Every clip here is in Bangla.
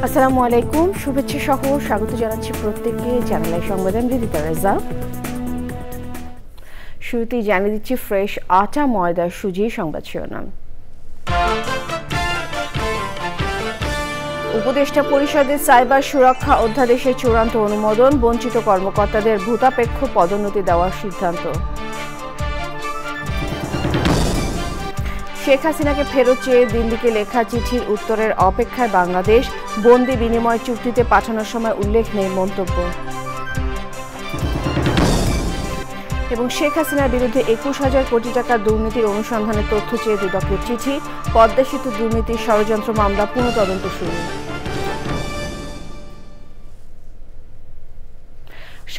আসসালামু আলাইকুম, শুভেচ্ছা সহ স্বাগত জানাচ্ছি প্রত্যেককে চ্যানেল আই সংবাদে। আমি রিতা রেজা। শুরুতেই জানিয়ে দিচ্ছি ফ্রেশ আটা ময়দা সুজি সংবাদ শিরোনাম। উপদেষ্টা পরিষদের সাইবার সুরক্ষা অধ্যাদেশের চূড়ান্ত অনুমোদন, বঞ্চিত কর্মকর্তাদের ভূতাপেক্ষ পদোন্নতি দেওয়ার সিদ্ধান্ত। শেখ হাসিনাকে ফেরত চেয়ে দিল্লিকে লেখা চিঠির উত্তরের অপেক্ষায় বাংলাদেশ, বন্দি বিনিময় চুক্তিতে পাঠানোর সময় উল্লেখ নেই মন্তব্য। এবং শেখ হাসিনার বিরুদ্ধে ২১,০০০ কোটি টাকার দুর্নীতির অনুসন্ধানে তথ্য চেয়ে দুদকের চিঠি, পদ্মা সেতু দুর্নীতির ষড়যন্ত্র মামলা পুনঃতদন্ত শুরু।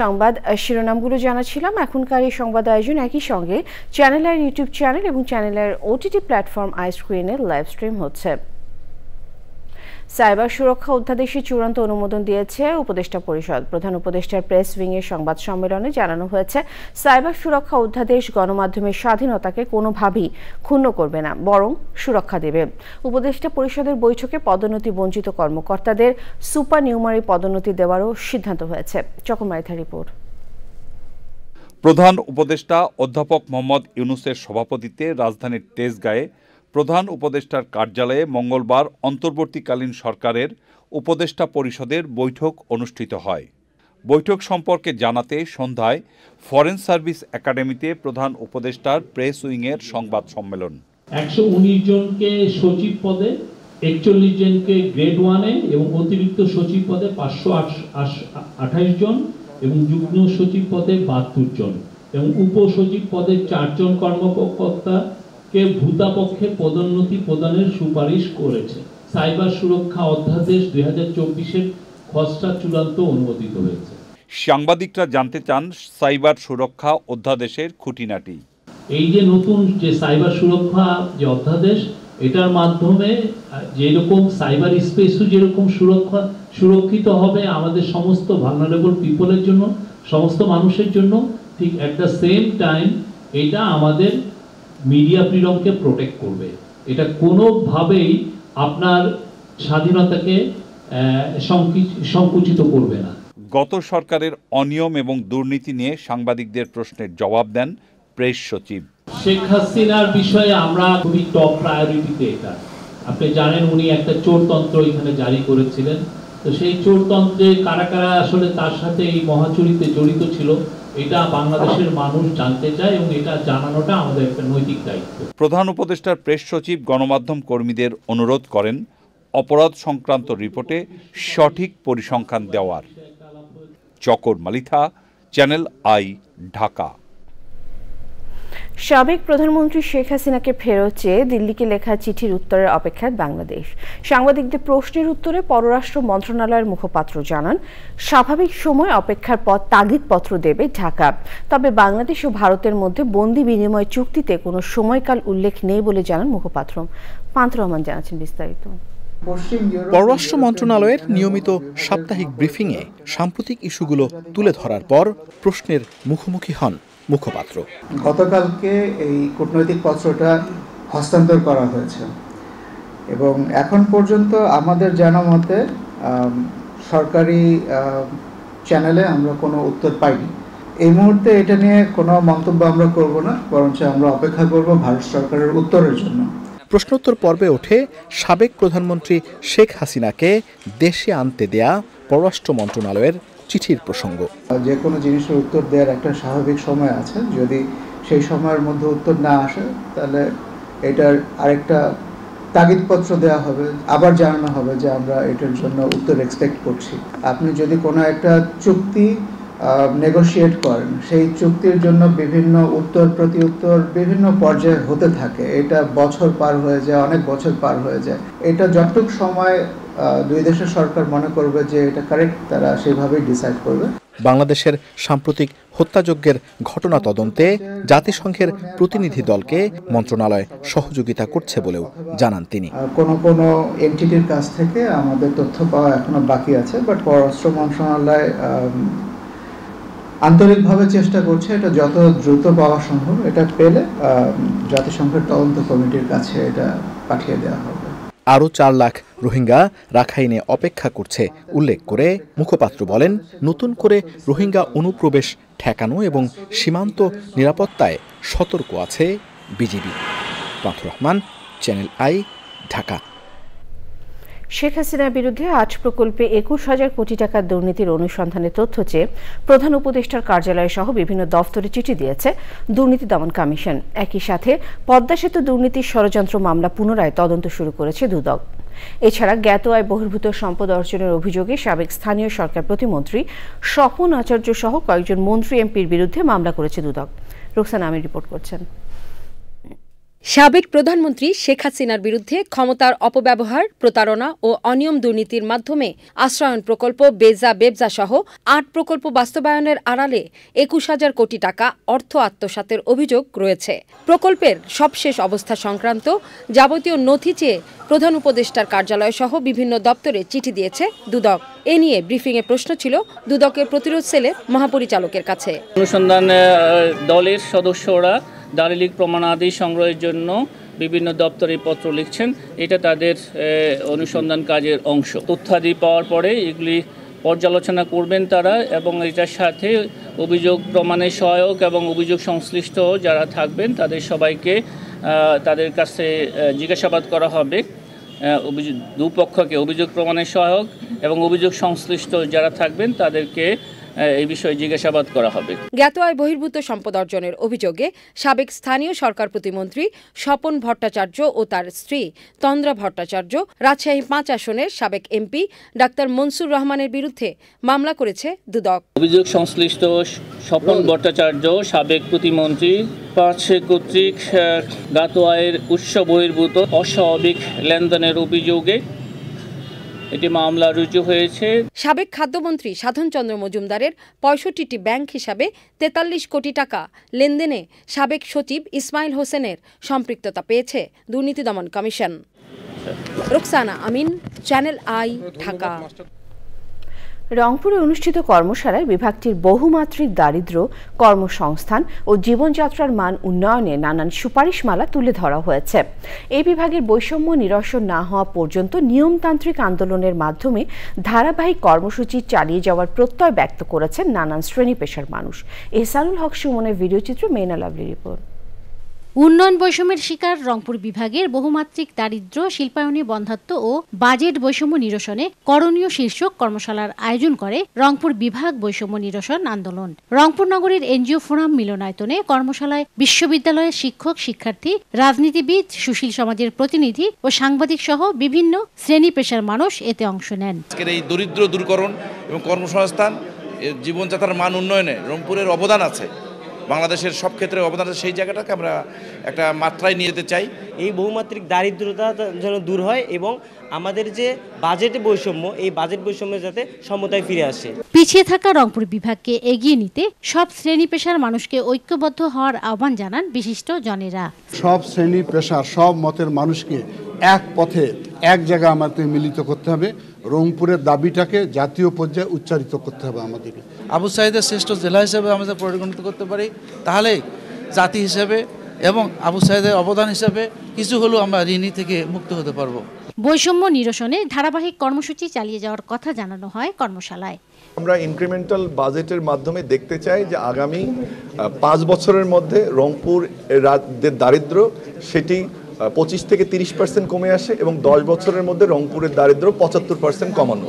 সংবাদ শিরোনামগুলো জানাচ্ছিলাম। এখনকার এই সংবাদ আয়োজন একই সঙ্গে চ্যানেলের ইউটিউব চ্যানেল এবং চ্যানেলের ওটিটি প্ল্যাটফর্ম আইস্ক্রিনে লাইভ স্ট্রিম হচ্ছে। সাইবার সুরক্ষা অধ্যাদেশে চূড়ান্ত অনুমোদন দিয়েছে উপদেষ্টা পরিষদ। প্রধান উপদেষ্টার প্রেস উইংয়ের সংবাদ সম্মেলনে জানানো হয়েছে, সাইবার সুরক্ষা অধ্যাদেশ গণমাধ্যমের স্বাধীনতাকে কোনোভাবেই ক্ষুণ্ণ করবে না, বরং সুরক্ষা দেবে। উপদেষ্টা পরিষদের বৈঠকে পদোন্নতি বঞ্চিত কর্মকর্তাদের সুপার নিউমারি পদোন্নতি দেওয়ারও সিদ্ধান্ত হয়েছে। চকমারিথা রিপোর্ট। প্রধান উপদেষ্টা অধ্যাপক মোহাম্মদ ইউনূসের সভাপতিত্বে রাজধানীর তেজগাঁয়ে প্রধান উপদেষ্টার কার্যালয়ে মঙ্গলবার অন্তর্বর্তীকালীন সরকারের উপদেষ্টা পরিষদের বৈঠক অনুষ্ঠিত হয়। বৈঠক সম্পর্কে জানাতে সন্ধ্যায় ফরেন সার্ভিস একাডেমিতে প্রধান উপদেষ্টার প্রেস উইংয়ের সংবাদ সম্মেলন। ১১৯ জনকে সচিব পদে, ৪১ জনকে গ্রেড 1-এ এবং অতিরিক্ত সচিব পদে ৫২৮ জন এবং যুগ্ম সচিব পদে ৭২ জন এবং উপসচিব পদে ৪ জন কর্মকর্তাকে ভূতাপক্ষে পদোন্নতি প্রদানের সুপারিশ করেছে। সাইবার সুরক্ষা অধ্যাদেশ ২০২৪-এর খসড়া চূড়ান্ত অনুমোদিত হয়েছে। সাংবাদিকরা জানতে চান সাইবার সুরক্ষা অধ্যাদেশের খুঁটিনাটি। এই যে নতুন যে সাইবার সুরক্ষা যে অধ্যাদেশ, এটার মাধ্যমে যেরকম সাইবার স্পেসও যেরকম সুরক্ষিত হবে আমাদের সমস্ত ভালনারেবল পিপলের জন্য, সমস্ত মানুষের জন্য, ঠিক এট দ্য সেম টাইম এটা আমাদের মিডিয়া ফ্রিডমকে প্রোটেক্ট করবে। এটা কোনোভাবেই আপনার স্বাধীনতাকে সংকুচিত করবে না। গত সরকারের অনিয়ম এবং দুর্নীতি নিয়ে সাংবাদিকদের প্রশ্নের জবাব দেন প্রেস সচিব। শেখ হাসিনার বিষয়ে আমরা খুবই টপ প্রায়োরিটিতে, এটা আপনি জানেন উনি একটা চোরতন্ত্র এখানে জারি করেছিলেন। তো সেই চোরতন্ত্রে কারা কারা আসলে তার সাথে এই মহাচুরিতে জড়িত ছিল, এটা বাংলাদেশের মানুষ জানতে চায় এবং এটা জানানোটা আমাদের একটা নৈতিক দায়িত্ব। প্রধান উপদেষ্টার প্রেস সচিব গণমাধ্যম কর্মীদের অনুরোধ করেন অপরাধ সংক্রান্ত রিপোর্টে সঠিক পরিসংখ্যান দেওয়ার। চকর মালিথা, চ্যানেল আই, ঢাকা। সাবেক প্রধানমন্ত্রী শেখ হাসিনাকে ফেরত চেয়ে দিল্লিকে লেখা চিঠির উত্তরের অপেক্ষায় বাংলাদেশ। সাংবাদিকদের প্রশ্নের উত্তরে পররাষ্ট্র মন্ত্রণালয়ের মুখপাত্র জানান, স্বাভাবিক সময় অপেক্ষার পর তাগিদপত্র দেবে ঢাকা। তবে বাংলাদেশ ও ভারতের মধ্যে বন্দি বিনিময় চুক্তিতে কোনো সময়কাল উল্লেখ নেই বলে জানান মুখপাত্র। পান্থ রহমান জানাচ্ছেন বিস্তারিত। পররাষ্ট্র মন্ত্রণালয়ের নিয়মিত সাপ্তাহিক ব্রিফিংয়ে সাম্প্রতিক ইস্যুগুলো তুলে ধরার পর প্রশ্নের মুখোমুখি হন মুখপাত্র। গতকালকে এই কূটনৈতিক পত্রটা হস্তান্তর করা হয়েছে এবং এখন পর্যন্ত আমাদের জানা মতে সরকারি চ্যানেলে আমরা কোনো উত্তর পাইনি। এই মুহূর্তে এটা নিয়ে কোনো মন্তব্য আমরা করব না, বরঞ্চ আমরা অপেক্ষা করব ভারত সরকারের উত্তরের জন্য। প্রশ্নোত্তর পর্বে ওঠে সাবেক প্রধানমন্ত্রী শেখ হাসিনাকে দেশে আনতে দেয়া পররাষ্ট্র মন্ত্রণালয়ের চিঠির প্রসঙ্গ। যে কোনো জিনিসের উত্তর দেওয়ার একটা স্বাভাবিক সময় আছে, যদি সেই সময়ের মধ্যে উত্তর না আসে তাহলে এটার আরেকটা তাগিদপত্র দেওয়া হবে, আবার জানানো হবে যে আমরা এটার জন্য উত্তর এক্সপেক্ট করছি। আপনি যদি কোনো একটা চুক্তি নেগোশিয়েট করেন, সেই চুক্তির জন্য বিভিন্ন উত্তর প্রতি উত্তর বিভিন্ন পর্যায়ে হতে থাকে। এটা বছর পার হয়ে যায়, অনেক বছর পার হয়ে যায়। এটা যতটুকু সময় দুই দেশের সরকার মনে করবে যে এটা কারেক্ট, তারা সেভাবেই ডিসাইড করবে। বাংলাদেশের সাম্প্রতিক হত্যাযজ্ঞের ঘটনা তদন্তে জাতিসংঘের প্রতিনিধি দলকে মন্ত্রণালয় সহযোগিতা করছে বলেও জানান তিনি। কোনো এনটিটির কাছ থেকে আমাদের তথ্য পাওয়া এখনো বাকি আছে, বাট পররাষ্ট্র মন্ত্রণালয় আন্তরিকভাবে চেষ্টা করছে এটা যত দ্রুত পাওয়া সম্ভব। এটা পেলে জাতিসংঘের তদন্ত কমিটির কাছে এটা পাঠিয়ে দেওয়া হবে। আরও 4 লাখ রোহিঙ্গা রাখাইনে অপেক্ষা করছে উল্লেখ করে মুখপাত্র বলেন, নতুন করে রোহিঙ্গা অনুপ্রবেশ ঠেকানো এবং সীমান্ত নিরাপত্তায় সতর্ক আছে বিজিবি। পাথর রহমান, চ্যানেল আই, ঢাকা। শেখ হাসিনার বিরুদ্ধে 8 প্রকল্পে 21,000 কোটি টাকার দুর্নীতির অনুসন্ধানে তথ্য চেয়ে প্রধান উপদেষ্টার কার্যালয় সহ বিভিন্ন দফতরে চিঠি দিয়েছে দুর্নীতি দমন কমিশন। একই সাথে পদ্মা সেতু দুর্নীতির ষড়যন্ত্র মামলা পুনরায় তদন্ত শুরু করেছে দুদক। এছাড়া জ্ঞাত আয় বহির্ভূত সম্পদ অর্জনের অভিযোগে সাবেক স্থানীয় সরকার প্রতিমন্ত্রী স্বপন আচার্য সহ কয়েকজন মন্ত্রী এমপির বিরুদ্ধে মামলা করেছে দুদক। রোকসানা আমির রিপোর্ট করছেন। সাবেক প্রধানমন্ত্রী শেখ হাসিনার বিরুদ্ধে ক্ষমতার অপব্যবহার, প্রতারণা ও অনিয়ম দুর্নীতির মাধ্যমে আশ্রয়ন প্রকল্প, বেবজা সহ 8 প্রকল্প বাস্তবায়নের আড়ালে 21,000 কোটি টাকা অর্থ আত্মসাতের অভিযোগ রয়েছে। প্রকল্পের সবশেষ অবস্থা সংক্রান্ত যাবতীয় নথি চেয়ে প্রধান উপদেষ্টার কার্যালয় সহ বিভিন্ন দপ্তরে চিঠি দিয়েছে দুদক। এ নিয়ে ব্রিফিংয়ে প্রশ্ন ছিল দুদকের প্রতিরোধ সেলের মহাপরিচালকের কাছে। অনুসন্ধান দলের সদস্যরা দালিলিক প্রমাণাদি সংগ্রহের জন্য বিভিন্ন দপ্তরে পত্র লিখছেন। এটা তাদের অনুসন্ধান কাজের অংশ। তথ্যাদি পাওয়ার পরে এগুলি পর্যালোচনা করবেন তারা, এবং এটার সাথে অভিযোগ প্রমাণের সহায়ক এবং অভিযোগ সংশ্লিষ্ট যারা থাকবেন তাদের সবাইকে তাদের কাছে জিজ্ঞাসাবাদ করা হবে। দুপক্ষকে অভিযোগ প্রমাণের সহায়ক এবং অভিযোগ সংশ্লিষ্ট যারা থাকবেন তাদেরকে এই বিষয়ে জিজ্ঞাসাবাদ করা হবে। জ্ঞাত আয় বহির্ভূত সম্পদ অর্জনের অভিযোগে সাবেক স্থানীয় সরকার প্রতিমন্ত্রী স্বপন ভট্টাচার্য ও তার স্ত্রী তন্দ্রা ভট্টাচার্য, রাজশাহী 5 আসনের সাবেক এমপি ডাক্তার মনসুর রহমানের বিরুদ্ধে মামলা করেছে দুদক। অভিযোগ সংশ্লিষ্ট স্বপন ভট্টাচার্য সাবেক প্রতিমন্ত্রী 5 কর্তৃক জ্ঞাত আয়ের উৎস বহির্ভূত অস্বাভাবিক লেনদেনের অভিযোগে এটি মামলা রুজু হয়েছে। সাবেক খাদ্যমন্ত্রী সাধন চন্দ্র মজুমদারের 65টি ব্যাংক হিসাবে 43 কোটি টাকা লেনদেনে সাবেক সচিব ইসমাইল হোসেনের সম্পৃক্ততা পেয়েছে দুর্নীতি দমন commission. Roksana Amin, channel I, Dhaka. রংপুরে অনুষ্ঠিত কর্মশালায় বিভাগটির বহুমাত্রিক দারিদ্র্য, কর্মসংস্থান ও জীবনযাত্রার মান উন্নয়নে নানান সুপারিশমালা তুলে ধরা হয়েছে। এই বিভাগের বৈষম্য নিরসন না হওয়া পর্যন্ত নিয়মতান্ত্রিক আন্দোলনের মাধ্যমে ধারাবাহিক কর্মসূচি চালিয়ে যাওয়ার প্রত্যয় ব্যক্ত করেছেন নানান শ্রেণী পেশার মানুষ। এহসানুল হক সুমনের ভিডিওচিত্রে মেইনা লাভলি রিপোর্ট। উন্নয়ন বৈষম্যের শিকার রংপুর বিভাগের বহুমাত্রিক দারিদ্র্য, শিল্পায়নে বন্ধ্যাত্ব ও বাজেট বৈষম্য নিরসনে করণীয় শীর্ষক কর্মশালার আয়োজন করে রংপুর বিভাগ বৈষম্য নিরসন আন্দোলন। রংপুর নগরীর এনজিও ফোরাম মিলনায়তনে কর্মশালায় বিশ্ববিদ্যালয়ের শিক্ষক, শিক্ষার্থী, রাজনীতিবিদ, সুশীল সমাজের প্রতিনিধি ও সাংবাদিক সহ বিভিন্ন শ্রেণী পেশার মানুষ এতে অংশ নেন। এই দরিদ্র দূরকরণ এবং কর্মসংস্থান, জীবনযাত্রার মান উন্নয়নে রংপুরের অবদান আছে, বাংলাদেশের সব ক্ষেত্রে অবদান আছে, সেই জায়গাটাকে আমরা একটা মাত্রায় নিয়ে যেতে চাই। এই বহুমাত্রিক দারিদ্রতা যেন দূর হয় এবং আমাদের যে বাজেট বৈষম্য, এই বাজেট বৈষম্য যাতে সমতায় ফিরে আসে। পিছিয়ে থাকা রংপুর বিভাগকে এগিয়ে নিতে সব শ্রেণী পেশার মানুষকে ঐক্যবদ্ধ হওয়ার আহ্বান জানান বিশিষ্ট জনেরা। সব শ্রেণী পেশার, সব মতের মানুষকে এক পথে এক জায়গায় আমাদের মিলিত করতে হবে। রংপুরের দাবিটাকে জাতীয় পর্যায়ে উচ্চারিত করতে হবে আমাদের। আবু সাইদের শ্রেষ্ঠ জেলা হিসেবে আমরা পরিগণিত করতে পারি, তাহলে জাতি হিসেবে এবং আবু সাইদের অবদান হিসেবে কিছু হলেও আমরা ঋণী থেকে মুক্ত হতে পারবো। বৈষম্য নিরসনে ধারাবাহিক কর্মসূচি চালিয়ে যাওয়ার কথা জানানো হয় কর্মশালায়। আমরা ইনক্রিমেন্টাল বাজেটের মাধ্যমে দেখতে চাই যে আগামী 5 বছরের মধ্যে রংপুর দারিদ্র সেটি 25 থেকে 30% কমে আসে এবং 10 বছরের মধ্যে রংপুরের দারিদ্র 75% কমানো।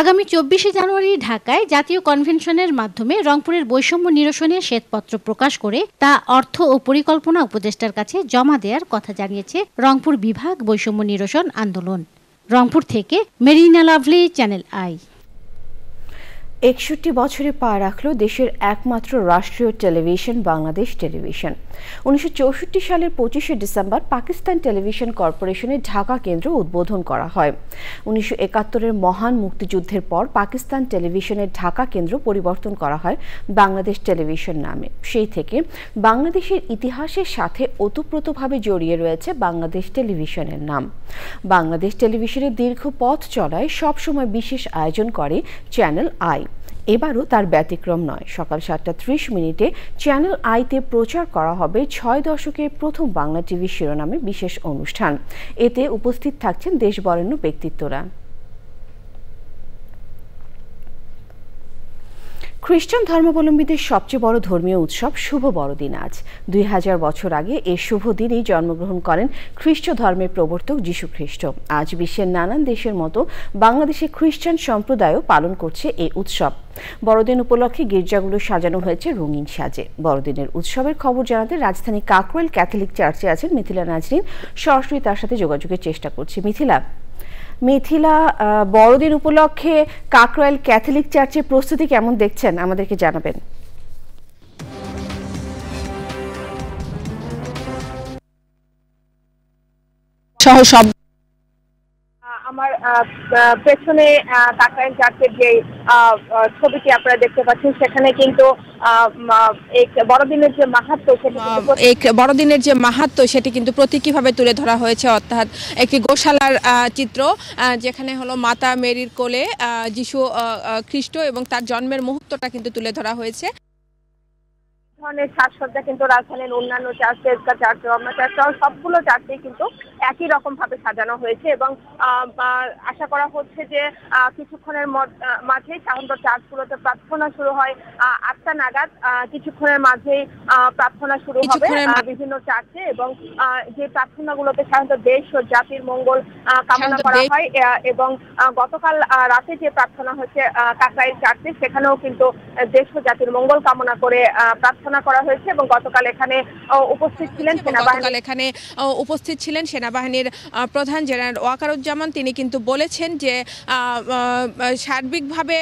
আগামী 24শে জানুয়ারি ঢাকায় জাতীয় কনভেনশনের মাধ্যমে রংপুরের বৈষম্য নিরসনের শ্বেতপত্র প্রকাশ করে তা অর্থ ও পরিকল্পনা উপদেষ্টার কাছে জমা দেওয়ার কথা জানিয়েছে রংপুর বিভাগ বৈষম্য নিরসন আন্দোলন। রংপুর থেকে মেরিনা লাভলি, চ্যানেল আই। 61 বছরে পা রাখল দেশের একমাত্র রাষ্ট্রীয় টেলিভিশন বাংলাদেশ টেলিভিশন। 1964 সালের 25শে ডিসেম্বর পাকিস্তান টেলিভিশন কর্পোরেশনের ঢাকা কেন্দ্র উদ্বোধন করা হয়। 1971-এর মহান মুক্তিযুদ্ধের পর পাকিস্তান টেলিভিশনের ঢাকা কেন্দ্র পরিবর্তন করা হয় বাংলাদেশ টেলিভিশন নামে। সেই থেকে বাংলাদেশের ইতিহাসের সাথে ওতপ্রোতভাবে জড়িয়ে রয়েছে বাংলাদেশ টেলিভিশনের নাম। বাংলাদেশ টেলিভিশনের দীর্ঘ পথ চলায় সবসময় বিশেষ আয়োজন করে চ্যানেল আই। এবারও তার ব্যতিক্রম নয়। সকাল 7:30 চ্যানেল আইতে প্রচার করা হবে 6 দশকের প্রথম বাংলা টিভি শিরোনামে বিশেষ অনুষ্ঠান। এতে উপস্থিত থাকছেন দেশবরেণ্য ব্যক্তিত্বরা। খ্রিস্টান ধর্মাবলম্বীদের সবচেয়ে বড় ধর্মীয় উৎসব শুভ বড়দিন আজ। 2000 বছর আগে এই শুভ দিনেই জন্মগ্রহণ করেন খ্রিস্ট ধর্মের প্রবর্তক যীশু খ্রিস্ট। আজ বিশ্বের নানান দেশের মতো বাংলাদেশে খ্রিস্টান সম্প্রদায়ও পালন করছে এই উৎসব। বড়দিন উপলক্ষে গির্জাগুলো সাজানো হয়েছে রঙিন সাজে। বড়দিনের উৎসবের খবর জানাতে রাজধানী কাকরাইল ক্যাথলিক চার্চে আছেন মিথিলা নাজরিন। সরাসরি তার সাথে যোগাযোগের চেষ্টা করছি। মিথিলা, বড়দিন উপলক্ষে কাকরাইল ক্যাথলিক চার্চের প্রস্তুতি কেমন দেখছেন আমাদেরকে জানাবেন। আমার পেছনে কাকরাইল চার্চের যে ছবিটি আপনারা দেখতে পাচ্ছেন, সেখানে কিন্তু বড়দিনের যে মাহাত্ম্য সেটি কিন্তু প্রতীকীভাবে তুলে ধরা হয়েছে। অর্থাৎ একটি গোশালার চিত্র, যেখানে হলো মাতা মেরির কোলে যিশু খ্রিস্ট এবং তার জন্মের মুহূর্তটা কিন্তু তুলে ধরা হয়েছে। ধরনের সাজসজ্জা কিন্তু রাজধানীর অন্যান্য church, Tejgaon church, Ramna church সবগুলো চার্চেই কিন্তু একই রকম ভাবে সাজানো হয়েছে এবং আশা করা হচ্ছে যে কিছুক্ষণের মাঝেই সাধারণত চার্চগুলোতে প্রার্থনা শুরু হয় 8টা নাগাদ। কিছুক্ষণের মাঝেই প্রার্থনা শুরু হবে বিভিন্ন চার্চে এবং যে প্রার্থনাগুলোতে সাধারণত দেশ ও জাতির মঙ্গল কামনা করা হয় এবং গতকাল রাতে যে প্রার্থনা হয়েছে কাকরাইল চার্চে, সেখানেও কিন্তু দেশ ও জাতির মঙ্গল কামনা করে প্রার্থনা করা হয়েছে এবং গতকাল এখানে উপস্থিত ছিলেন সেনাবাহিনীর প্রধান জেনারেল ওয়াকারুজ্জামান। তিনি কিন্তু বলেছেন যে সার্বিকভাবে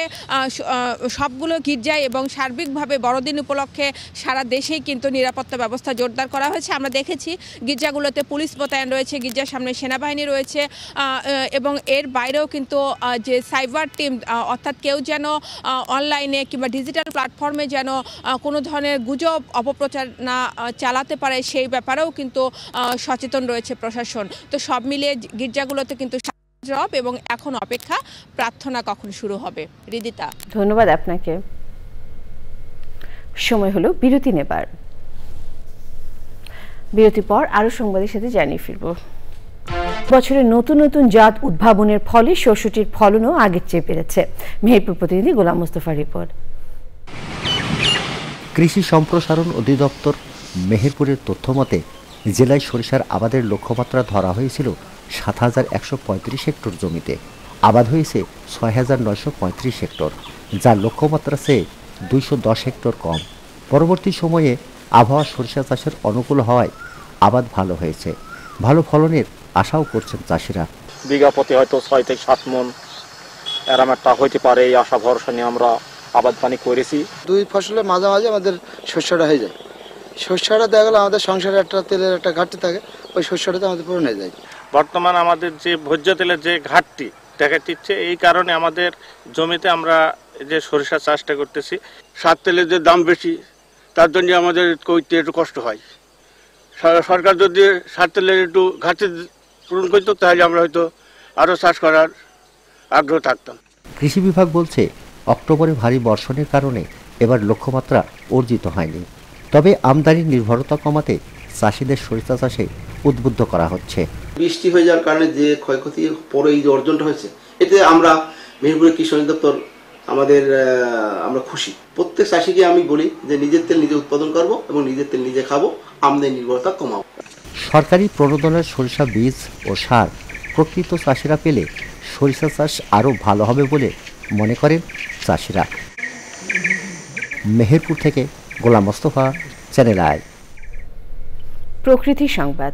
সবগুলো গির্জায় এবং সার্বিকভাবে বড়দিন উপলক্ষে সারা দেশেই কিন্তু নিরাপত্তা ব্যবস্থা জোরদার করা হয়েছে। আমরা দেখেছি গির্জাগুলোতে পুলিশ মোতায়েন রয়েছে, গির্জার সামনে সেনাবাহিনী রয়েছে এবং এর বাইরেও কিন্তু যে সাইবার টিম, অর্থাৎ কেউ যেন অনলাইনে কিংবা ডিজিটাল প্ল্যাটফর্মে যেন কোনো ধরনের গুজব অপপ্রচার না চালাতে পারে সেই ব্যাপারেও কিন্তু সচেতন রয়েছে প্রশাসন। তো সব মিলিয়ে গির্জাগুলোতে কিন্তু এবং এখন অপেক্ষা প্রার্থনা কখন শুরু হবে। রিদিতা, ধন্যবাদ আপনাকে। সময় হলো বিরতি নেবার। বিরতির পর আরো সংবাদের সাথে জানিয়ে ফিরব। বছরের নতুন নতুন জাত উদ্ভাবনের ফলে শস্যটির ফলনও আগের চেয়ে বেড়েছে। মেহেরপুর প্রতিনিধি গোলাম মোস্তফার রিপোর্ট। কৃষি সম্প্রসারণ অধিদপ্তর মেহেরপুরের তথ্য মতে জেলায় সরিষার আবাদের লক্ষ্যমাত্রা ধরা হয়েছিল ৭,১৩৫ হেক্টর জমিতে। আবাদ হয়েছে ৬,৯৩৫ হেক্টর, যার লক্ষ্যমাত্রা চেয়ে ২১০ হেক্টর কম। পরবর্তী সময়ে আবহাওয়া সরিষা চাষের অনুকূল হওয়ায় আবাদ ভালো হয়েছে। ভালো ফলনের আশাও করছেন চাষিরা। বিঘা প্রতি হয়তো ৬ থেকে ৭ মণ এরম একটা হইতে পারে, এই আশা ভরসা নিয়ে আমরা আবাদ পানি করেছি। দুই ফসলের মাঝামাঝি আমাদের শস্যটা হয়ে যায়। শস্যটা দেখা গেলে আমাদের সংসারে একটা তেলের একটা ঘাটতি থাকে, ওই শস্যটাতে আমাদের পূরণ হয়ে যায়। বর্তমান আমাদের যে ভোজ্য তেলের যে ঘাটতি দেখা দিচ্ছে, এই কারণে আমাদের জমিতে আমরা যে সরিষা চাষটা করতেছি। সার তেলের যে দাম বেশি, তার জন্য আমাদের করতে একটু কষ্ট হয়। সরকার যদি সার তেলের একটু ঘাটতি পূরণ করতো, তাহলে আমরা হয়তো আরও চাষ করার আগ্রহ থাকতাম। কৃষি বিভাগ বলছে অক্টোবরে ভারী বর্ষণের কারণে এবার লক্ষ্যমাত্রা অর্জিত হয়নি। তবে আমদানির নির্ভরতা কমাতে চাষিদের সরিষা চাষে উদ্বুদ্ধ করা হচ্ছে। বৃষ্টি হয়ে যাওয়ার কারণে যে ক্ষয়ক্ষতি পরে এই যে অর্জনটা হয়েছে, এতে আমরা মেহেরপুরের কৃষি অধিদপ্তর আমরা খুশি। প্রত্যেক চাষিকে আমি বলি যে নিজের তেল নিজে উৎপাদন করব এবং নিজের তেল নিজে খাবো, আমদানি নির্ভরতা কমাবো। সরকারি প্রণোদনার সরিষা বীজ ও সার প্রকৃত চাষিরা পেলে সরিষা চাষ আরও ভালো হবে বলে মনে করেন চাষিরা। মেহেরপুর থেকে গোলাম মোস্তফা, চ্যানেল আই। প্রকৃতি সংবাদ।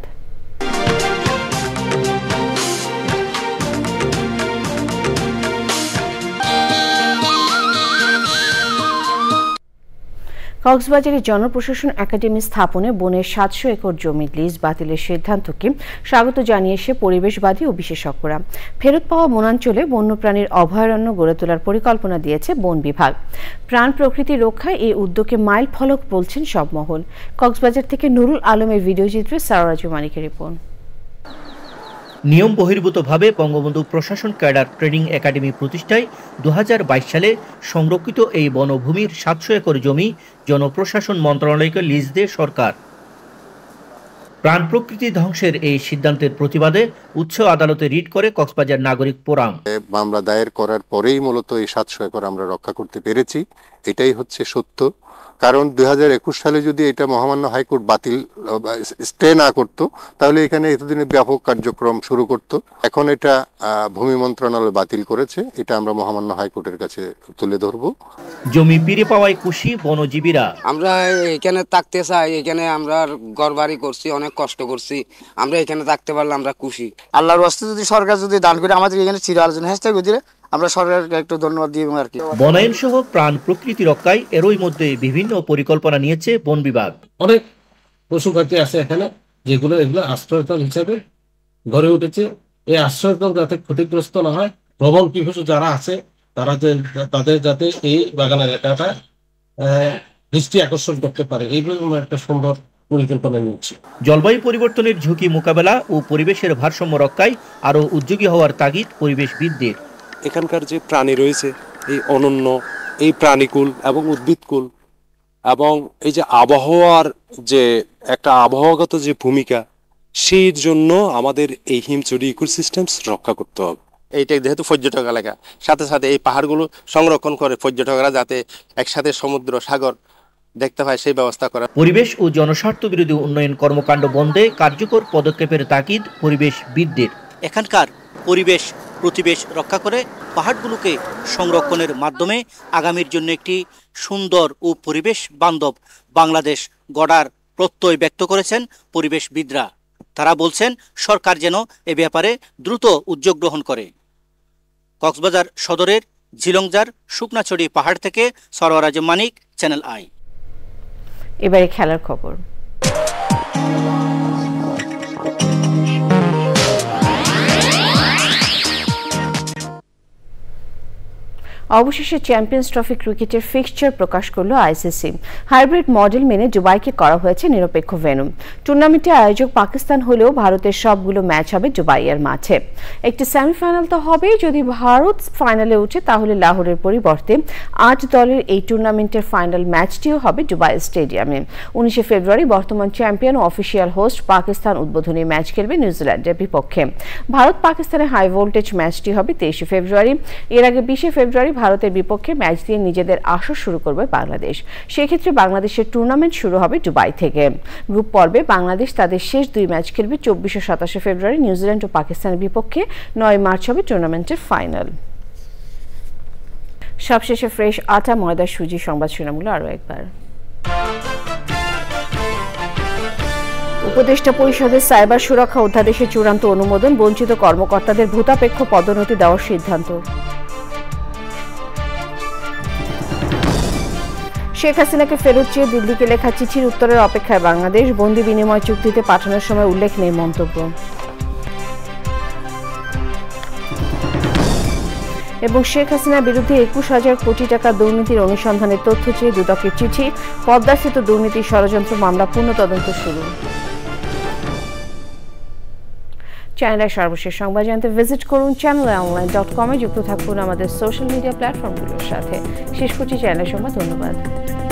কক্সবাজারে জনপ্রশাসন একাডেমি স্থাপনে বনের ৭০০ একর জমি লিজ বাতিলের সিদ্ধান্তকে স্বাগত জানিয়েছে পরিবেশবাদী ও বিশেষজ্ঞরা। ফেরত পাওয়া বনাঞ্চলে বন্যপ্রাণীর অভয়ারণ্য গড়ে তোলার পরিকল্পনা দিয়েছে বন বিভাগ। প্রাণ প্রকৃতি রক্ষায় এই উদ্যোগকে মাইল ফলক বলছেন সব মহল। কক্সবাজার থেকে নুরুল আলমের ভিডিওচিত্রে সারারাজু মানিকের রিপোর্ট। নিয়ম বহির্ভূতভাবে বঙ্গবন্ধু প্রশাসন ক্যাডার ট্রেনিং একাডেমি প্রতিষ্ঠায় 2022 সালে সংরক্ষিত এই বনভূমির ৭০০ একর জমি জনপ্রশাসন মন্ত্রণালয়কে লিজ দেয় সরকার। প্রাণ প্রকৃতি ধ্বংসের এই সিদ্ধান্তের প্রতিবাদে উচ্চ আদালতে রিট করে কক্সবাজার নাগরিক ফোরাম। মামলা দায়ের করার পরেই মূলত এই ৭০০ একর আমরা রক্ষা করতে পেরেছি, এটাই হচ্ছে সত্য। কারণ 2021 সালে যদি এটা মহামান্য হাইকোর্ট বাতিল স্টে না করত, তাহলে এখানে এতদিনে ব্যাপক কার্যক্রম শুরু করত। এখন এটা ভূমি মন্ত্রণালয় বাতিল করেছে, এটা আমরা মহামান্য হাইকোর্টের কাছে তুলে ধরব। জমি ফিরে পাওয়ায় খুশি বনজীবীরা। আমরা এখানে থাকতে চাই, এখানে আমরা ঘরবাড়ি করছি, অনেক কষ্ট করছি, আমরা এখানে থাকতে পারলে আমরা খুশি। আল্লাহর ওয়াস্তে যদি সরকার যদি দান করে আমাদের এখানে চিরালোচনা হ্যাশট্যাগ দিলে আমরা সরকারকে একটু ধন্যবাদ দিই আর কি। বনায়ন সহ প্রাণ প্রকৃতি রক্ষায় এরই মধ্যে বিভিন্ন পরিকল্পনা নিয়েছে বন বিভাগ। অনেক পশু পাখি আছে এখানে যেগুলো এগুলো আশ্রয়স্থল হিসাবে গড়ে উঠেছে। এই আশ্রয়স্থল যাতে ক্ষতিগ্রস্ত না হয়, ভ্রমণ পিপাসু যারা আছে তারা তাদের যাতে এই বাগান এলাকাটা দৃষ্টি আকর্ষণ করতে পারে, এইভাবে একটা সুন্দর পরিকল্পনা নিচ্ছি। জলবায়ু পরিবর্তনের ঝুঁকি মোকাবেলা ও পরিবেশের ভারসাম্য রক্ষায় আরও উদ্যোগী হওয়ার তাগিদ পরিবেশবিদদের। এখানকার যে প্রাণী রয়েছে, এই অনন্য এই প্রাণীকুল এবং উদ্ভিদকুল এবং এই যে আবহাওয়ার যে একটা আবহাওয়াগত যে ভূমিকা, সেই জন্য আমাদের এই হিমচুরি ইকোসিস্টেমস রক্ষা করতে হবে। এইটা যেহেতু পর্যটক এলাকা, সাথে সাথে এই পাহাড়গুলো সংরক্ষণ করে পর্যটকরা যাতে একসাথে সমুদ্র সাগর দেখতে পায় সেই ব্যবস্থা করা। পরিবেশ ও জনস্বার্থ বিরোধী উন্নয়ন কর্মকাণ্ড বন্ধে কার্যকর পদক্ষেপের তাগিদ পরিবেশবিদদের। এখানকার পরিবেশ প্রতিবেশ রক্ষা করে পাহাড়গুলোকে সংরক্ষণের মাধ্যমে আগামীর জন্য একটি সুন্দর ও পরিবেশ বান্ধব বাংলাদেশ গড়ার প্রত্যয় ব্যক্ত করেছেন পরিবেশবিদরা। তারা বলছেন সরকার যেন এ ব্যাপারে দ্রুত উদ্যোগ গ্রহণ করে। কক্সবাজার সদরের ঝিলংজার শুকনাছড়ি পাহাড় থেকে সরওয়ারাজ মানিক, চ্যানেল আই। এবারে খেলার খবর। অবশেষে চ্যাম্পিয়ন্স ট্রফি ক্রিকেটের ফিক্সচার প্রকাশ করল আইসিসি। হাইব্রিড মডেল মেনে দুবাইকে করা হয়েছে নিরপেক্ষ ভেন্যু। টুর্নামেন্টের আয়োজক পাকিস্তান হলেও ভারতের সবগুলো ম্যাচ হবে দুবাইয়ের মাঠে। একটি সেমিফাইনাল তো হবেই, যদি ভারত ফাইনালে ওঠে তাহলে লাহোরের পরিবর্তে 8 দলের এই টুর্নামেন্টের ফাইনাল ম্যাচটিও হবে দুবাই স্টেডিয়ামে। 19 ফেব্রুয়ারি বর্তমান চ্যাম্পিয়ন ও অফিসিয়াল হোস্ট পাকিস্তান উদ্বোধনী ম্যাচ খেলবে নিউজিল্যান্ডের বিপক্ষে। ভারত পাকিস্তানের হাই ভোল্টেজ ম্যাচটি হবে 23 ফেব্রুয়ারি। এর আগে 20 ফেব্রুয়ারি ভারতের বিপক্ষে ম্যাচ দিয়ে নিজেদের আসর শুরু করবে বাংলাদেশ। সেক্ষেত্রে বাংলাদেশের টুর্নামেন্ট শুরু হবে দুবাই থেকে। গ্রুপ পর্বে বাংলাদেশ তাদের শেষ 2 ম্যাচ খেলবে 24 ও 27 ফেব্রুয়ারি নিউজিল্যান্ড ও পাকিস্তানের বিপক্ষে। 9 মার্চ হবে টুর্নামেন্টের ফাইনাল। সবশেষে ফ্রেশ আটা, ময়দা, সুজি সংবাদ শিরোনামগুলো আরও একবার। উপদেষ্টা পরিষদের সাইবার সুরক্ষা অধ্যাদেশের চূড়ান্ত অনুমোদন, বঞ্চিত কর্মকর্তাদের ভূতাপেক্ষ পদোন্নতি দেওয়ার সিদ্ধান্ত। শেখ হাসিনাকে ফেরত চেয়ে দিল্লিকে লেখা চিঠির উত্তরের অপেক্ষায় বাংলাদেশ, বন্দি বিনিময় চুক্তিতে পাঠানোর সময় উল্লেখ নেই মন্তব্য। এবং শেখ হাসিনার বিরুদ্ধে 21,000 কোটি টাকা দুর্নীতির অনুসন্ধানের তথ্য চেয়ে দুদকের চিঠি, পদ্মা সেতু দুর্নীতি ষড়যন্ত্র মামলা পূর্ণ তদন্ত শুরু। চ্যানেলের সর্বশেষ সংবাদ জানতে ভিজিট করুন channelonline.com-এ। যুক্ত থাকুন আমাদের সোশ্যাল মিডিয়া প্ল্যাটফর্মগুলোর সাথে। শেষ করছি চ্যানেলের সংবাদ। ধন্যবাদ।